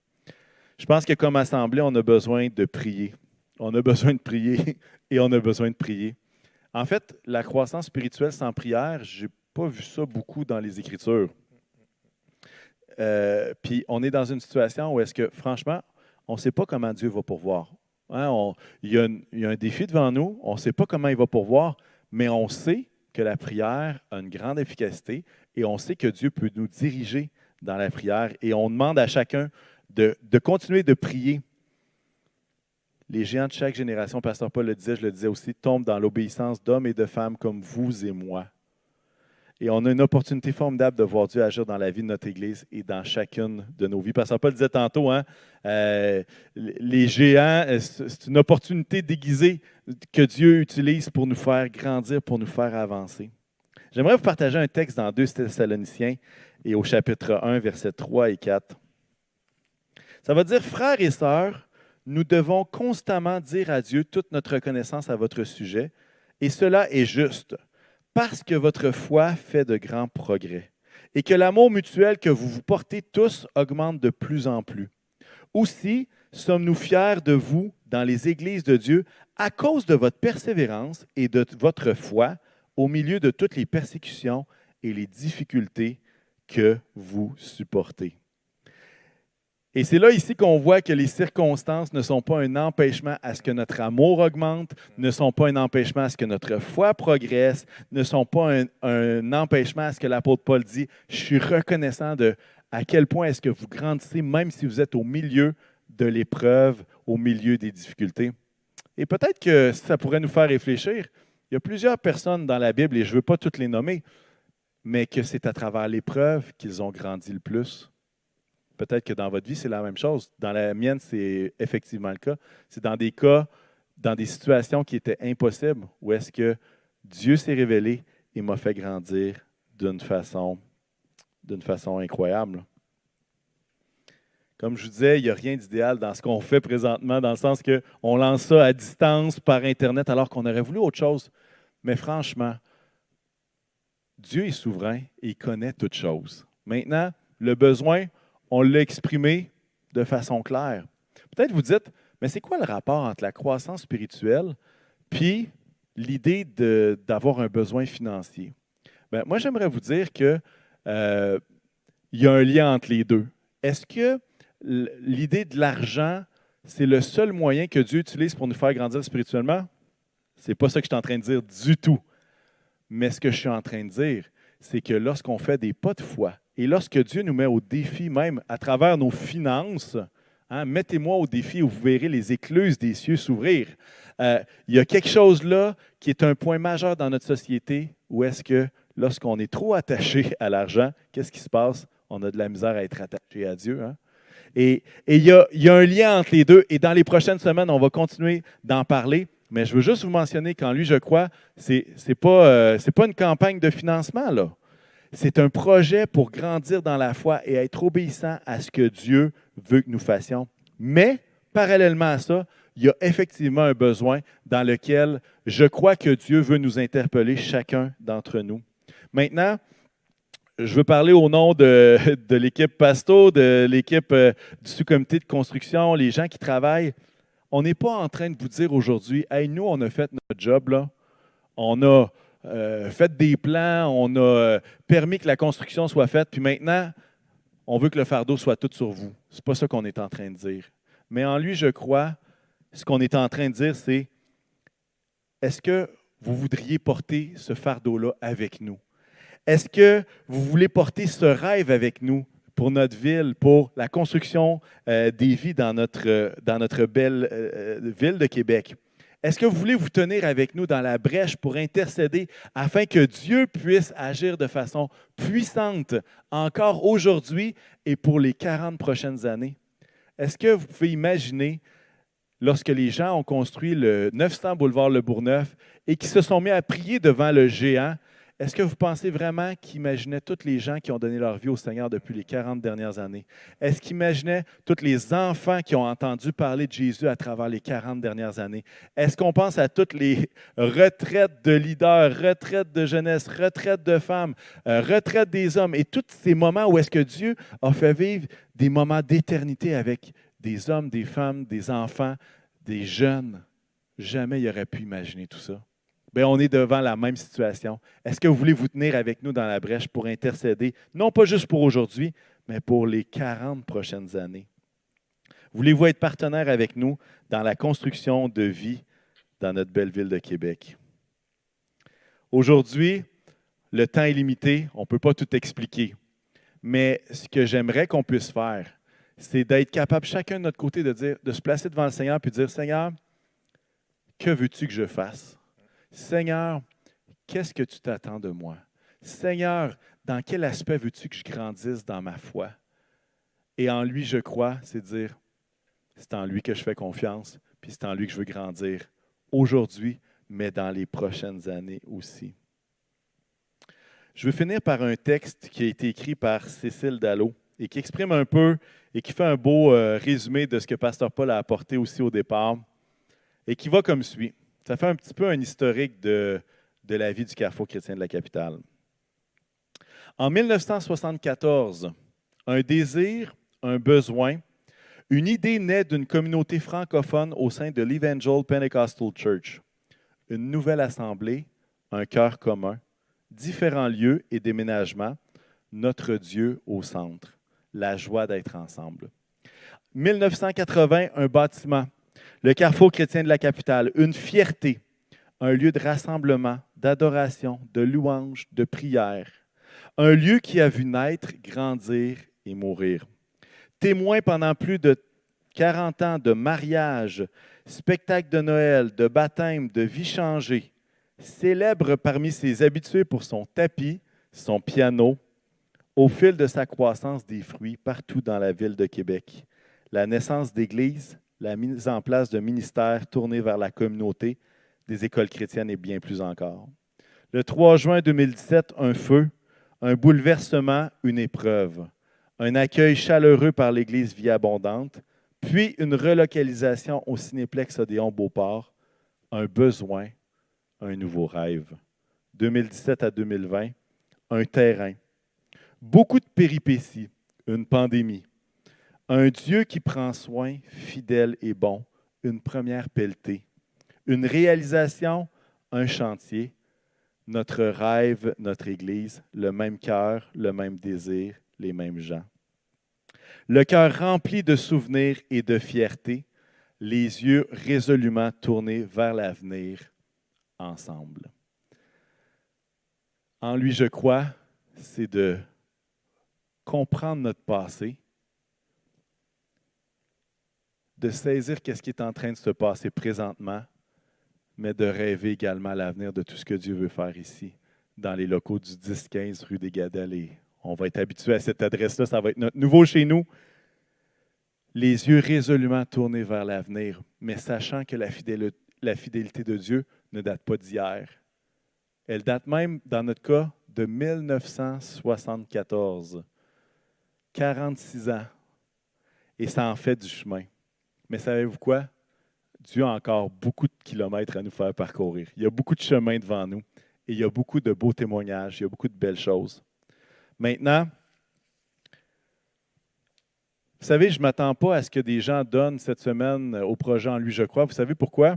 S2: Je pense que comme assemblée, on a besoin de prier. On a besoin de prier et on a besoin de prier. En fait, la croissance spirituelle sans prière, je n'ai pas vu ça beaucoup dans les Écritures. Puis on est dans une situation où est-ce que, franchement, on ne sait pas comment Dieu va pourvoir. Hein, il y a un défi devant nous, on ne sait pas comment il va pourvoir, mais on sait que la prière a une grande efficacité et on sait que Dieu peut nous diriger dans la prière. Et on demande à chacun de continuer de prier. Les géants de chaque génération, Pasteur Paul le disait, je le disais aussi, tombent dans l'obéissance d'hommes et de femmes comme vous et moi. Et on a une opportunité formidable de voir Dieu agir dans la vie de notre Église et dans chacune de nos vies. Pasteur Paul disait tantôt, hein, les géants, c'est une opportunité déguisée que Dieu utilise pour nous faire grandir, pour nous faire avancer. J'aimerais vous partager un texte dans 2 Thessaloniciens et au chapitre 1, versets 3 et 4. Ça va dire, frères et sœurs, nous devons constamment dire à Dieu toute notre reconnaissance à votre sujet, et cela est juste, parce que votre foi fait de grands progrès, et que l'amour mutuel que vous vous portez tous augmente de plus en plus. Aussi, sommes-nous fiers de vous dans les églises de Dieu à cause de votre persévérance et de votre foi au milieu de toutes les persécutions et les difficultés que vous supportez. Et c'est là ici qu'on voit que les circonstances ne sont pas un empêchement à ce que notre amour augmente, ne sont pas un empêchement à ce que notre foi progresse, ne sont pas un empêchement à ce que l'apôtre Paul dit, je suis reconnaissant de à quel point est-ce que vous grandissez, même si vous êtes au milieu de l'épreuve, au milieu des difficultés. Et peut-être que ça pourrait nous faire réfléchir. Il y a plusieurs personnes dans la Bible, et je ne veux pas toutes les nommer, mais que c'est à travers l'épreuve qu'ils ont grandi le plus. Peut-être que dans votre vie, c'est la même chose. Dans la mienne, c'est effectivement le cas. C'est dans des cas, dans des situations qui étaient impossibles, où est-ce que Dieu s'est révélé et m'a fait grandir d'une façon incroyable. Comme je vous disais, il n'y a rien d'idéal dans ce qu'on fait présentement, dans le sens qu'on lance ça à distance par Internet alors qu'on aurait voulu autre chose. Mais franchement, Dieu est souverain et il connaît toutes choses. Maintenant, le besoin, on l'a exprimé de façon claire. Peut-être vous dites, mais c'est quoi le rapport entre la croissance spirituelle puis l'idée d'avoir un besoin financier? Bien, moi, j'aimerais vous dire que il y a un lien entre les deux. Est-ce que l'idée de l'argent, c'est le seul moyen que Dieu utilise pour nous faire grandir spirituellement? Ce n'est pas ça que je suis en train de dire du tout. Mais ce que je suis en train de dire, c'est que lorsqu'on fait des pas de foi et lorsque Dieu nous met au défi, même à travers nos finances, hein, mettez-moi au défi où vous verrez les écluses des cieux s'ouvrir. Il y a quelque chose là qui est un point majeur dans notre société où est-ce que lorsqu'on est trop attaché à l'argent, qu'est-ce qui se passe? On a de la misère à être attaché à Dieu. Hein? Et il y a un lien entre les deux. Et dans les prochaines semaines, on va continuer d'en parler. Mais je veux juste vous mentionner qu'en lui, je crois, c'est pas une campagne de financement, là. C'est un projet pour grandir dans la foi et être obéissant à ce que Dieu veut que nous fassions. Mais, parallèlement à ça, il y a effectivement un besoin dans lequel je crois que Dieu veut nous interpeller, chacun d'entre nous. Maintenant, je veux parler au nom de l'équipe Pasto, de l'équipe du sous-comité de construction, les gens qui travaillent. On n'est pas en train de vous dire aujourd'hui, « Hey, nous, on a fait notre job, là. On a fait des plans, on a permis que la construction soit faite, puis maintenant, on veut que le fardeau soit tout sur vous. » Ce n'est pas ça qu'on est en train de dire. Mais en lui, je crois, ce qu'on est en train de dire, c'est, est-ce que vous voudriez porter ce fardeau-là avec nous? Est-ce que vous voulez porter ce rêve avec nous pour notre ville, pour la construction des vies dans notre belle ville de Québec? Est-ce que vous voulez vous tenir avec nous dans la brèche pour intercéder afin que Dieu puisse agir de façon puissante encore aujourd'hui et pour les 40 prochaines années? Est-ce que vous pouvez imaginer lorsque les gens ont construit le 900 boulevard Le Bourgneuf et qui se sont mis à prier devant le géant? Est-ce que vous pensez vraiment qu'ils imaginaient tous les gens qui ont donné leur vie au Seigneur depuis les 40 dernières années? Est-ce qu'ils imaginaient tous les enfants qui ont entendu parler de Jésus à travers les 40 dernières années? Est-ce qu'on pense à toutes les retraites de leaders, retraites de jeunesse, retraites de femmes, retraites des hommes et tous ces moments où est-ce que Dieu a fait vivre des moments d'éternité avec des hommes, des femmes, des enfants, des jeunes? Jamais il aurait pu imaginer tout ça. Bien, on est devant la même situation. Est-ce que vous voulez vous tenir avec nous dans la brèche pour intercéder, non pas juste pour aujourd'hui, mais pour les 40 prochaines années? Voulez-vous être partenaire avec nous dans la construction de vie dans notre belle ville de Québec? Aujourd'hui, le temps est limité, on ne peut pas tout expliquer. Mais ce que j'aimerais qu'on puisse faire, c'est d'être capable, chacun de notre côté, de se placer devant le Seigneur et de dire, « Seigneur, que veux-tu que je fasse? Seigneur, qu'est-ce que tu t'attends de moi? Seigneur, dans quel aspect veux-tu que je grandisse dans ma foi? » Et en lui, je crois, c'est dire, c'est en lui que je fais confiance, puis c'est en lui que je veux grandir aujourd'hui, mais dans les prochaines années aussi. Je veux finir par un texte qui a été écrit par Cécile Dallot et qui exprime un peu et qui fait un beau résumé de ce que Pasteur Paul a apporté aussi au départ et qui va comme suit. Ça fait un petit peu un historique de la vie du Carrefour chrétien de la capitale. En 1974, un désir, un besoin, une idée naît d'une communauté francophone au sein de l'Evangel Pentecostal Church. Une nouvelle assemblée, un cœur commun, différents lieux et déménagements, notre Dieu au centre, la joie d'être ensemble. 1980, un bâtiment. Le Carrefour chrétien de la capitale, une fierté, un lieu de rassemblement, d'adoration, de louange, de prière. Un lieu qui a vu naître, grandir et mourir. Témoin pendant plus de 40 ans de mariage, spectacles de Noël, de baptême, de vie changée. Célèbre parmi ses habitués pour son tapis, son piano, au fil de sa croissance des fruits partout dans la ville de Québec. La naissance d'églises, la mise en place de ministères tournés vers la communauté, des écoles chrétiennes et bien plus encore. Le 3 juin 2017, un feu, un bouleversement, une épreuve, un accueil chaleureux par l'Église Vie Abondante, puis une relocalisation au Cinéplex Odéon Beauport, un besoin, un nouveau rêve. 2017 à 2020, un terrain, beaucoup de péripéties, une pandémie, un Dieu qui prend soin, fidèle et bon, une première pelletée, une réalisation, un chantier, notre rêve, notre Église, le même cœur, le même désir, les mêmes gens. Le cœur rempli de souvenirs et de fierté, les yeux résolument tournés vers l'avenir, ensemble. En lui, je crois, c'est de comprendre notre passé, de saisir qu'est-ce qui est en train de se passer présentement, mais de rêver également à l'avenir de tout ce que Dieu veut faire ici, dans les locaux du 10-15 rue des Gadelles. Et on va être habitué à cette adresse-là, ça va être notre nouveau chez nous. Les yeux résolument tournés vers l'avenir, mais sachant que la fidélité de Dieu ne date pas d'hier. Elle date même, dans notre cas, de 1974. 46 ans. Et ça en fait du chemin. Mais savez-vous quoi? Dieu a encore beaucoup de kilomètres à nous faire parcourir. Il y a beaucoup de chemin devant nous et il y a beaucoup de beaux témoignages, il y a beaucoup de belles choses. Maintenant, vous savez, je ne m'attends pas à ce que des gens donnent cette semaine au projet En lui, je crois. Vous savez pourquoi?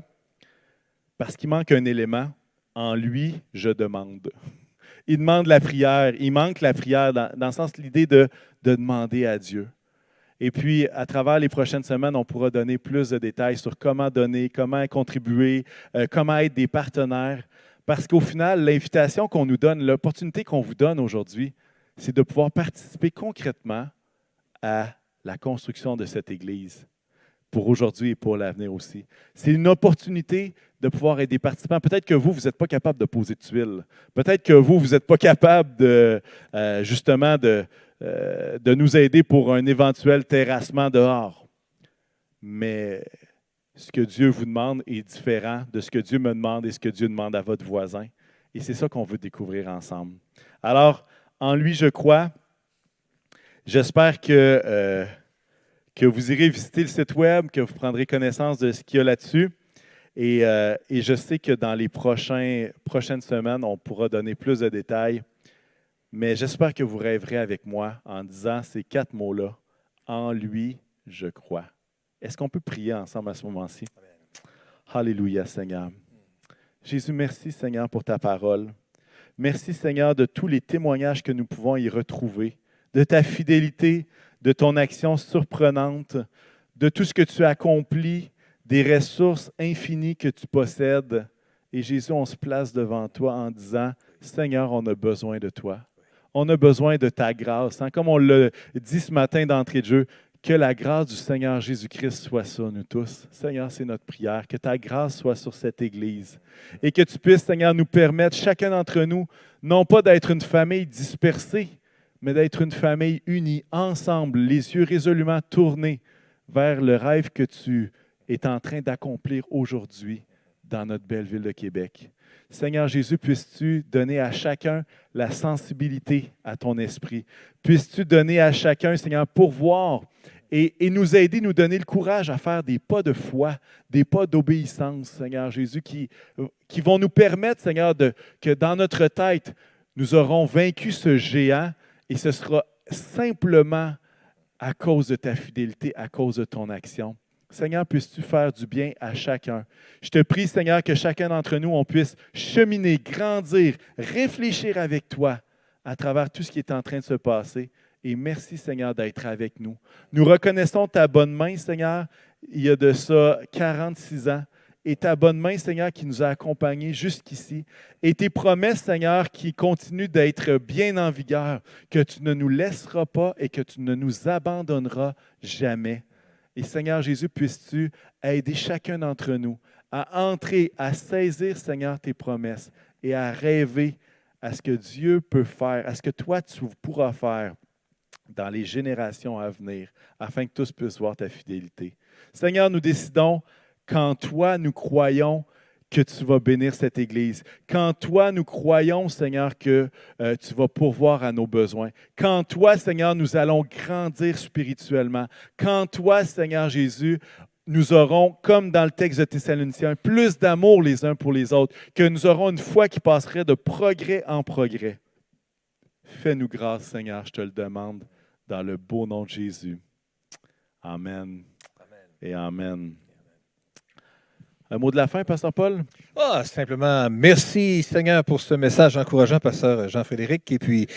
S2: Parce qu'il manque un élément. En lui, je demande. Il demande la prière. Il manque la prière dans le sens de l'idée de demander à Dieu. Et puis, à travers les prochaines semaines, on pourra donner plus de détails sur comment donner, comment contribuer, comment être des partenaires. Parce qu'au final, l'invitation qu'on nous donne, l'opportunité qu'on vous donne aujourd'hui, c'est de pouvoir participer concrètement à la construction de cette Église pour aujourd'hui et pour l'avenir aussi. C'est une opportunité de pouvoir être des participants. Peut-être que vous n'êtes pas capable de poser de tuiles. Peut-être que vous n'êtes pas capable justement de nous aider pour un éventuel terrassement dehors. Mais ce que Dieu vous demande est différent de ce que Dieu me demande et ce que Dieu demande à votre voisin. Et c'est ça qu'on veut découvrir ensemble. Alors, en lui, je crois. J'espère que vous irez visiter le site web, que vous prendrez connaissance de ce qu'il y a là-dessus. Et je sais que dans les prochaines semaines, on pourra donner plus de détails. Mais j'espère que vous rêverez avec moi en disant ces 4 mots-là. En lui, je crois. Est-ce qu'on peut prier ensemble à ce moment-ci? Alléluia, Seigneur. Jésus, merci, Seigneur, pour ta parole. Merci, Seigneur, de tous les témoignages que nous pouvons y retrouver, de ta fidélité, de ton action surprenante, de tout ce que tu accomplis, des ressources infinies que tu possèdes. Et Jésus, on se place devant toi en disant, Seigneur, on a besoin de toi. On a besoin de ta grâce. Hein? Comme on l'a dit ce matin d'entrée de jeu, que la grâce du Seigneur Jésus-Christ soit sur nous tous. Seigneur, c'est notre prière. Que ta grâce soit sur cette Église. Et que tu puisses, Seigneur, nous permettre, chacun d'entre nous, non pas d'être une famille dispersée, mais d'être une famille unie, ensemble, les yeux résolument tournés vers le rêve que tu es en train d'accomplir aujourd'hui dans notre belle ville de Québec. Seigneur Jésus, puisses-tu donner à chacun la sensibilité à ton esprit. Puisses-tu donner à chacun, Seigneur, pourvoir et nous aider, nous donner le courage à faire des pas de foi, des pas d'obéissance, Seigneur Jésus, qui vont nous permettre, Seigneur, que dans notre tête, nous aurons vaincu ce géant et ce sera simplement à cause de ta fidélité, à cause de ton action. Seigneur, puisses-tu faire du bien à chacun. Je te prie, Seigneur, que chacun d'entre nous, on puisse cheminer, grandir, réfléchir avec toi à travers tout ce qui est en train de se passer. Et merci, Seigneur, d'être avec nous. Nous reconnaissons ta bonne main, Seigneur, il y a de ça 46 ans. Et ta bonne main, Seigneur, qui nous a accompagnés jusqu'ici. Et tes promesses, Seigneur, qui continuent d'être bien en vigueur, que tu ne nous laisseras pas et que tu ne nous abandonneras jamais. Et Seigneur Jésus, puisses-tu aider chacun d'entre nous à entrer, à saisir, Seigneur, tes promesses et à rêver à ce que Dieu peut faire, à ce que toi, tu pourras faire dans les générations à venir, afin que tous puissent voir ta fidélité. Seigneur, nous décidons qu'en toi, nous croyons que tu vas bénir cette Église. Qu'en toi, nous croyons, Seigneur, que tu vas pourvoir à nos besoins. Qu'en toi, Seigneur, nous allons grandir spirituellement. Qu'en toi, Seigneur Jésus, nous aurons, comme dans le texte de Thessaloniciens, plus d'amour les uns pour les autres, que nous aurons une foi qui passerait de progrès en progrès. Fais-nous grâce, Seigneur, je te le demande, dans le beau nom de Jésus. Amen. Et amen. Un mot de la fin, Pasteur Paul?
S1: Simplement, merci Seigneur pour ce message encourageant, Pasteur Jean-Frédéric. Et puis,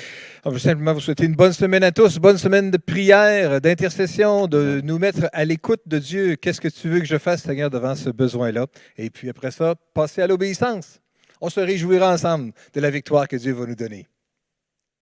S1: on veut simplement vous souhaiter une bonne semaine à tous, bonne semaine de prière, d'intercession, de nous mettre à l'écoute de Dieu. Qu'est-ce que tu veux que je fasse, Seigneur, devant ce besoin-là? Et puis après ça, passer à l'obéissance. On se réjouira ensemble de la victoire que Dieu va nous donner.